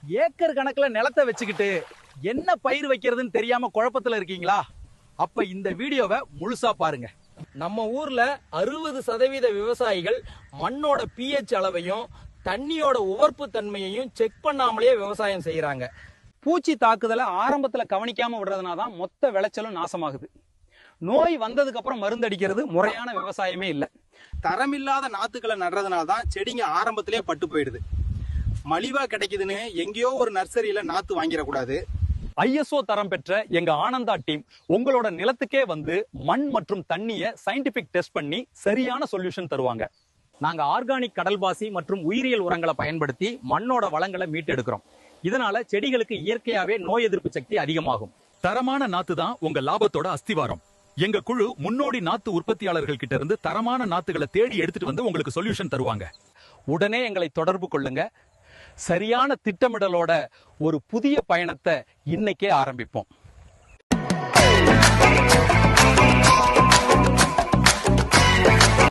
Acre கணக்குல நிலத்தை வச்சுக்கிட்டு என்ன பயிர் வைக்கிறதுன்னு தெரியாம குழப்பத்துல இருக்கீங்களா? அப்ப இந்த வீடியோவை முழுசா பாருங்க. நம்ம ஊர்ல 60% விவசாயிகள் மண்ணோட pH அளவையும் தண்ணியோட உவர்ப்பு தன்மையையும் செக் பண்ணாமலேயே விவசாயம் செய்யறாங்க. பூச்சி தாக்குதலை ஆரம்பத்துல கவனிக்காம விடுறதுனாதான் மொத்த விளைச்சலும் நாசமாகுது. நோய் வந்ததுக்கு அப்புறம் மருந்து அடிக்கிறது முறையான விவசாயமே இல்லை. தரமில்லாத நாத்துக்களை நடுறதுனாலதான் செடிங்க ஆரம்பத்திலே பட்டு போயிடுது. மலிவா கிடைக்குதுன்னு எங்கேயோ ஒரு நர்சரியில நாத்து வாங்கிடக்கூடாது. ISO தரம் பெற்ற எங்க ஆனந்தா டீம் உங்களோட நிலத்துக்கே வந்து மண் மற்றும் தண்ணிய சயின்டிபிக் டெஸ்ட் பண்ணி சரியான சொல்யூஷன் தருவாங்க. நாங்க ஆர்கானிக் கடல்பாசி மற்றும் உயிரியல் உரங்களை பயன்படுத்தி மண்ணோட வளங்களை மீட்டெடுக்கிறோம். இதனால செடிகளுக்கு இயற்கையாவே நோய் எதிர்ப்பு சக்தி அதிகமாகும். தரமான நாத்து தான் உங்க லாபத்தோட அஸ்திவாரம். எங்க குழு முன்னோடி நாத்து உற்பத்தியாளர்கள் கிட்ட இருந்து தரமான நாத்துகளை தேடி எடுத்துட்டு வந்து உங்களுக்கு சொல்யூஷன் தருவாங்க. உடனே எங்களை தொடர்பு கொள்ளுங்க. சரியான திட்டமிடலோட ஒரு புதிய பயணத்தை இன்னைக்கே ஆரம்பிப்போம்.